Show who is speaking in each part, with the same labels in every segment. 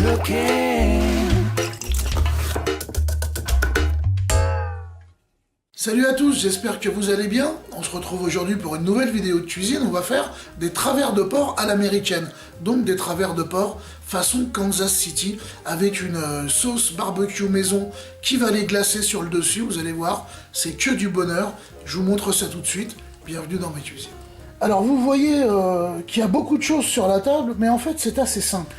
Speaker 1: cooking.
Speaker 2: Salut à tous, j'espère que vous allez bien. On se retrouve aujourd'hui pour une nouvelle vidéo de cuisine. On va faire des travers de porc à l'américaine. Donc des travers de porc façon Kansas City avec une sauce barbecue maison qui va les glacer sur le dessus. Vous allez voir, c'est que du bonheur. Je vous montre ça tout de suite. Bienvenue dans ma cuisine. Alors vous voyez qu'il y a beaucoup de choses sur la table, mais en fait c'est assez simple.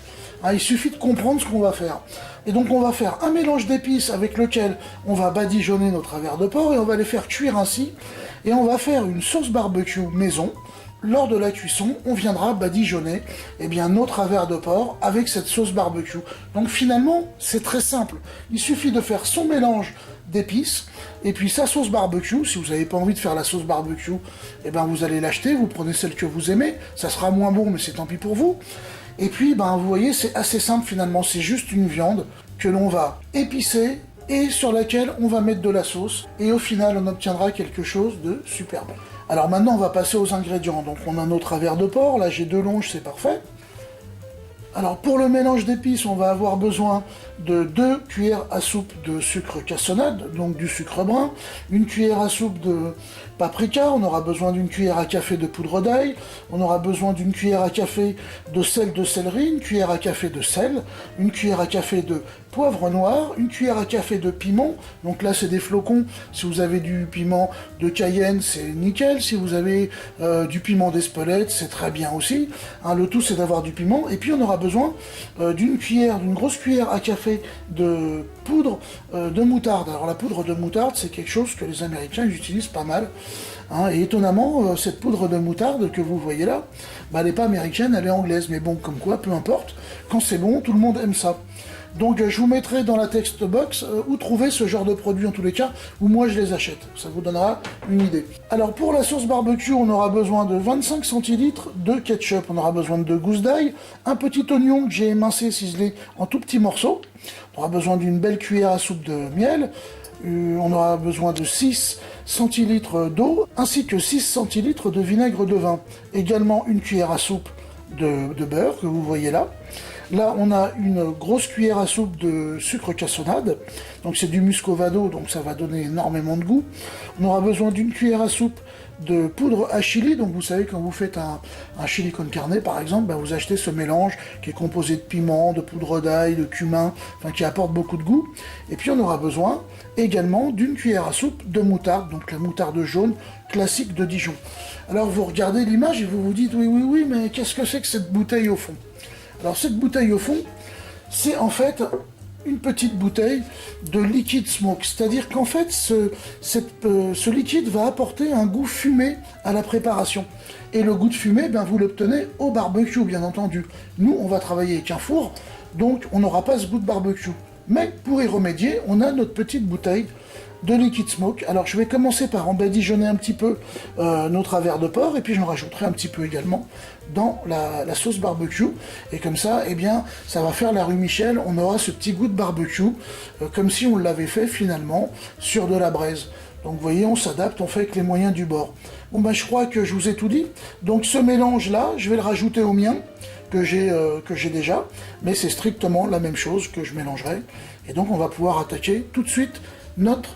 Speaker 2: Il suffit de comprendre ce qu'on va faire. Et donc on va faire un mélange d'épices avec lequel on va badigeonner nos travers de porc et on va les faire cuire ainsi. Et on va faire une sauce barbecue maison. Lors de la cuisson, on viendra badigeonner nos travers de porc avec cette sauce barbecue. Donc finalement, c'est très simple. Il suffit de faire son mélange d'épices et puis sa sauce barbecue. Si vous n'avez pas envie de faire la sauce barbecue, vous allez l'acheter, vous prenez celle que vous aimez. Ça sera moins bon, mais c'est tant pis pour vous. Et puis, vous voyez, c'est assez simple finalement, c'est juste une viande que l'on va épicer et sur laquelle on va mettre de la sauce. Et au final, on obtiendra quelque chose de super bon. Alors maintenant, on va passer aux ingrédients. Donc on a nos travers de porc, là j'ai 2 longes, c'est parfait. Alors pour le mélange d'épices, on va avoir besoin de 2 cuillères à soupe de sucre cassonade, donc du sucre brun, 1 cuillère à soupe de paprika, on aura besoin d'1 cuillère à café de poudre d'ail, on aura besoin d'1 cuillère à café de sel de céleri, 1 cuillère à café de sel, 1 cuillère à café de poivre noir, 1 cuillère à café de piment, donc là c'est des flocons, si vous avez du piment de Cayenne c'est nickel, si vous avez du piment d'Espelette c'est très bien aussi, le tout c'est d'avoir du piment, et puis on aura besoin d'une grosse cuillère à café de poudre de moutarde. Alors la poudre de moutarde c'est quelque chose que les Américains utilisent pas mal, et étonnamment cette poudre de moutarde que vous voyez là, elle n'est pas américaine, elle est anglaise, mais bon comme quoi, peu importe, quand c'est bon, tout le monde aime ça. Donc je vous mettrai dans la text box où trouver ce genre de produits en tous les cas, où moi je les achète. Ça vous donnera une idée. Alors pour la sauce barbecue, on aura besoin de 25 centilitres de ketchup, on aura besoin de 2 gousses d'ail, un petit oignon que j'ai émincé, ciselé en tout petits morceaux, on aura besoin d'une belle cuillère à soupe de miel, on aura besoin de 6 centilitres d'eau, ainsi que 6 centilitres de vinaigre de vin, également 1 cuillère à soupe de beurre que vous voyez là. Là, on a une grosse cuillère à soupe de sucre cassonade, donc c'est du muscovado, donc ça va donner énormément de goût. On aura besoin d'1 cuillère à soupe de poudre à chili, donc vous savez quand vous faites un chili con carne par exemple, vous achetez ce mélange qui est composé de piment, de poudre d'ail, de cumin, qui apporte beaucoup de goût. Et puis on aura besoin également d'1 cuillère à soupe de moutarde, donc la moutarde jaune classique de Dijon. Alors vous regardez l'image et vous vous dites oui, mais qu'est-ce que c'est que cette bouteille au fond ? Alors cette bouteille au fond, c'est en fait une petite bouteille de liquide smoke, c'est-à-dire qu'en fait ce liquide va apporter un goût fumé à la préparation. Et le goût de fumée, vous l'obtenez au barbecue bien entendu. Nous on va travailler avec un four, donc on n'aura pas ce goût de barbecue. Mais pour y remédier, on a notre petite bouteille de liquide smoke. Alors je vais commencer par en badigeonner un petit peu nos travers de porc, et puis j'en rajouterai un petit peu également dans la sauce barbecue, et comme ça, ça va faire la rue Michel, on aura ce petit goût de barbecue, comme si on l'avait fait finalement sur de la braise. Donc vous voyez, on s'adapte, on fait avec les moyens du bord. Bon je crois que je vous ai tout dit. Donc ce mélange là, je vais le rajouter au mien, que j'ai déjà, mais c'est strictement la même chose que je mélangerai. Et donc on va pouvoir attaquer tout de suite notre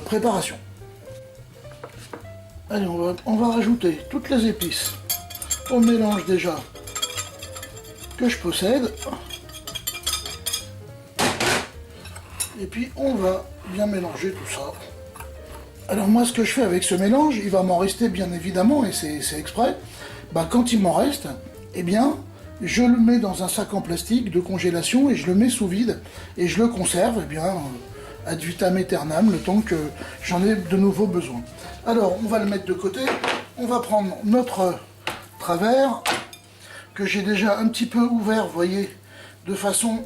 Speaker 2: préparation. Allez, on va rajouter toutes les épices au mélange déjà que je possède. Et puis on va bien mélanger tout ça. Alors moi ce que je fais avec ce mélange, il va m'en rester bien évidemment, et c'est exprès, quand il m'en reste, je le mets dans un sac en plastique de congélation et je le mets sous vide et je le conserve ad vitam aeternam, le temps que j'en ai de nouveau besoin. Alors on va le mettre de côté, on va prendre notre travers que j'ai déjà un petit peu ouvert, vous voyez, de façon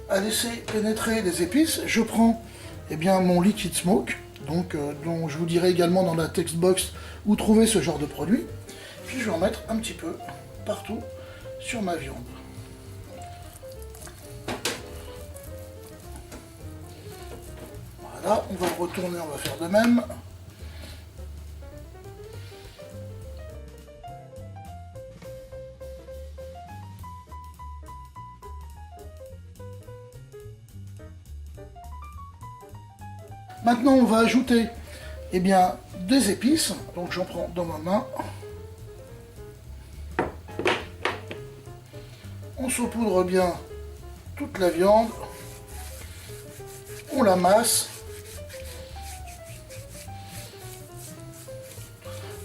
Speaker 2: à laisser pénétrer les épices. Je prends mon liquide smoke, dont je vous dirai également dans la text box où trouver ce genre de produit. Puis je vais en mettre un petit peu partout sur ma viande. Voilà, on va le retourner, on va faire de même. Maintenant, on va ajouter eh bien, des épices. Donc j'en prends dans ma main. On saupoudre bien toute la viande. On la masse.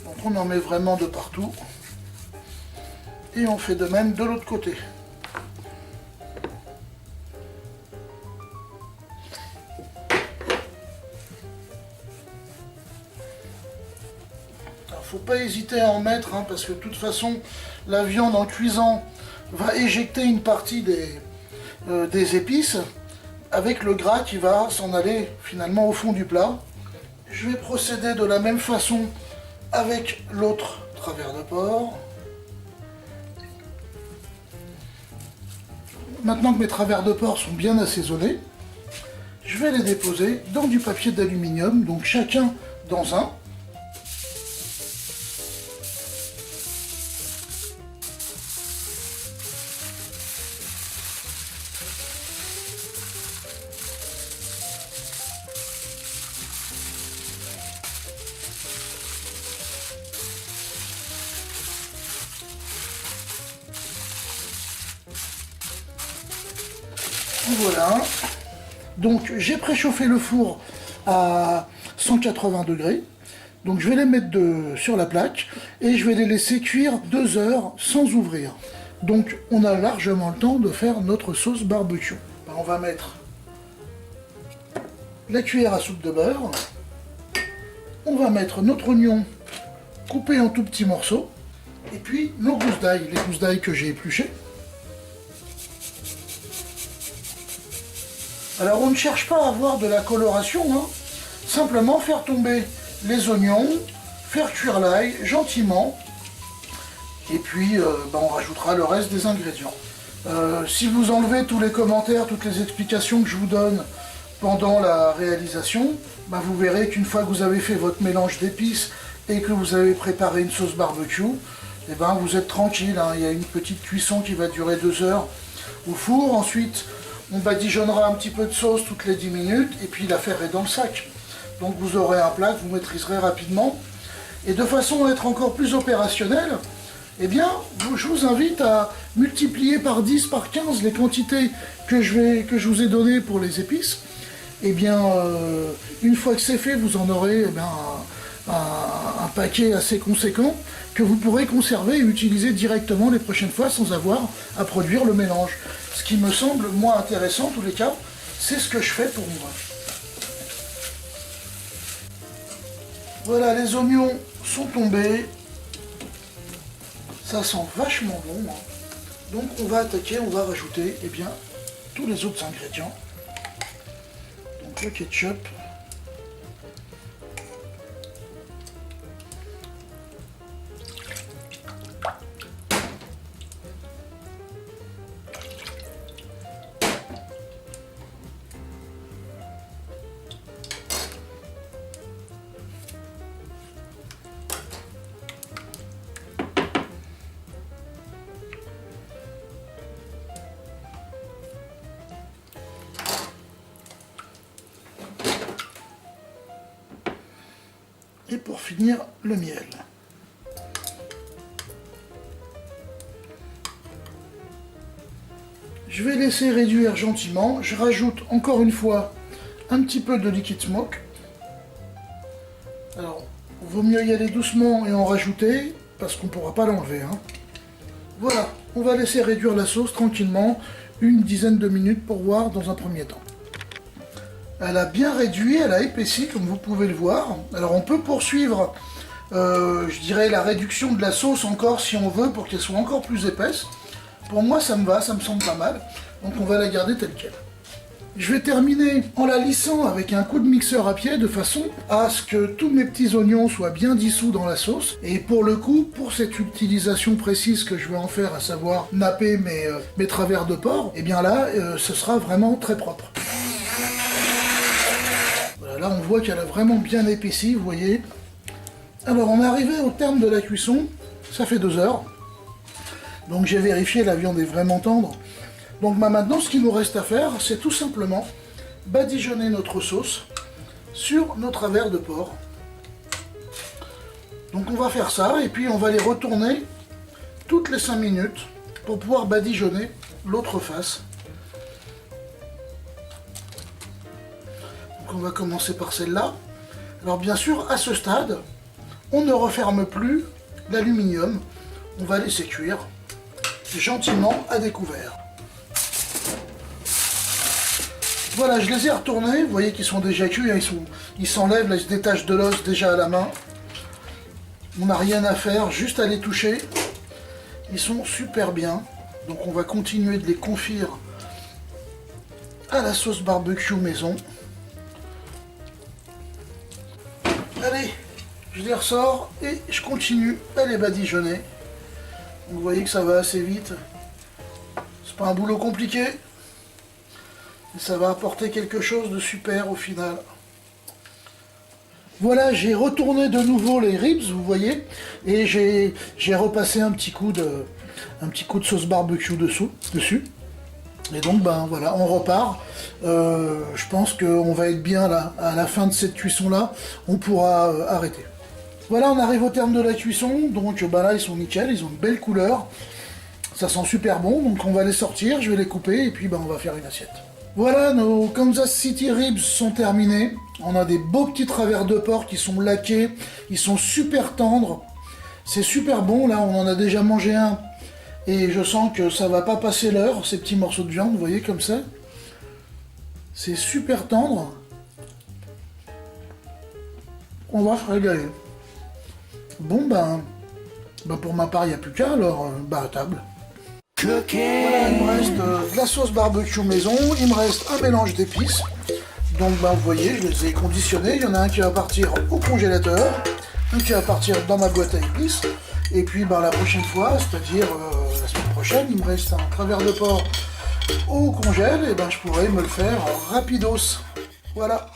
Speaker 2: Donc on en met vraiment de partout. Et on fait de même de l'autre côté. Faut pas hésiter à en mettre, hein, parce que de toute façon, la viande en cuisant va éjecter une partie des épices, avec le gras qui va s'en aller finalement au fond du plat. Je vais procéder de la même façon avec l'autre travers de porc. Maintenant que mes travers de porc sont bien assaisonnés, je vais les déposer dans du papier d'aluminium, donc chacun dans un. Voilà, donc j'ai préchauffé le four à 180 degrés, donc je vais les mettre sur la plaque et je vais les laisser cuire 2 heures sans ouvrir. Donc on a largement le temps de faire notre sauce barbecue. On va mettre la cuillère à soupe de beurre, on va mettre notre oignon coupé en tout petits morceaux, et puis nos gousses d'ail, les gousses d'ail que j'ai épluchées. Alors on ne cherche pas à avoir de la coloration, hein. Simplement faire tomber les oignons, faire cuire l'ail gentiment, et puis on rajoutera le reste des ingrédients. Si vous enlevez tous les commentaires, toutes les explications que je vous donne pendant la réalisation, vous verrez qu'une fois que vous avez fait votre mélange d'épices et que vous avez préparé une sauce barbecue, vous êtes tranquille, hein. Il y a une petite cuisson qui va durer 2 heures au four. Ensuite, on badigeonnera un petit peu de sauce toutes les 10 minutes et puis l'affaire est dans le sac. Donc vous aurez un plat que vous maîtriserez rapidement. Et de façon à être encore plus opérationnel, je vous invite à multiplier par 10, par 15 les quantités que je vous ai données pour les épices. Une fois que c'est fait, vous en aurez un paquet assez conséquent que vous pourrez conserver et utiliser directement les prochaines fois sans avoir à produire le mélange. Ce qui me semble moins intéressant en tous les cas, c'est ce que je fais pour moi. Voilà, les oignons sont tombés. Ça sent vachement bon, hein. Donc on va attaquer, on va rajouter tous les autres ingrédients. Donc le ketchup. Et pour finir, le miel. Je vais laisser réduire gentiment. Je rajoute encore une fois un petit peu de liquid smoke. Alors, il vaut mieux y aller doucement et en rajouter, parce qu'on ne pourra pas l'enlever, hein. Voilà, on va laisser réduire la sauce tranquillement, une dizaine de minutes pour voir dans un premier temps. Elle a bien réduit, elle a épaissi comme vous pouvez le voir. Alors on peut poursuivre, je dirais, la réduction de la sauce encore si on veut pour qu'elle soit encore plus épaisse. Pour moi ça me va, ça me semble pas mal. Donc on va la garder telle qu'elle. Je vais terminer en la lissant avec un coup de mixeur à pied de façon à ce que tous mes petits oignons soient bien dissous dans la sauce. Et pour le coup, pour cette utilisation précise que je vais en faire, à savoir napper mes travers de porc, ce sera vraiment très propre. Là, on voit qu'elle a vraiment bien épaissi, vous voyez. Alors, on est arrivé au terme de la cuisson. Ça fait 2 heures. Donc, j'ai vérifié, la viande est vraiment tendre. Donc, maintenant, ce qu'il nous reste à faire, c'est tout simplement badigeonner notre sauce sur nos travers de porc. Donc on va faire ça et puis on va les retourner toutes les 5 minutes pour pouvoir badigeonner l'autre face. Donc on va commencer par celle-là. Alors bien sûr, à ce stade, on ne referme plus l'aluminium. On va laisser cuire gentiment à découvert. Voilà, je les ai retournés. Vous voyez qu'ils sont déjà cuits, ils s'enlèvent, là, ils se détachent de l'os déjà à la main. On n'a rien à faire, juste à les toucher. Ils sont super bien. Donc on va continuer de les confire à la sauce barbecue maison. Allez, je les ressors et je continue à les badigeonner. Vous voyez que ça va assez vite. C'est pas un boulot compliqué. Et ça va apporter quelque chose de super au final. Voilà, j'ai retourné de nouveau les ribs, vous voyez, et j'ai repassé un petit coup de sauce barbecue dessus. Et donc, ben voilà, on repart. Je pense qu'on va être bien là, à la fin de cette cuisson-là, on pourra arrêter. Voilà, on arrive au terme de la cuisson, donc ben là, ils sont nickel, ils ont une belle couleur. Ça sent super bon, donc on va les sortir, je vais les couper, et puis ben, on va faire une assiette. Voilà, nos Kansas City Ribs sont terminés. On a des beaux petits travers de porc qui sont laqués, ils sont super tendres. C'est super bon, là, on en a déjà mangé un. Et je sens que ça va pas passer l'heure, ces petits morceaux de viande, vous voyez, comme ça. C'est super tendre. On va se régaler. Bon, ben pour ma part, il n'y a plus qu'à, alors, à table. Voilà, il me reste de la sauce barbecue maison, il me reste un mélange d'épices. Donc, vous voyez, je les ai conditionnés. Il y en a un qui va partir au congélateur, un qui va partir dans ma boîte à épices. Et puis, la prochaine fois, c'est-à-dire la semaine prochaine, il me reste un travers de porc au congèle, et je pourrai me le faire rapidos. Voilà.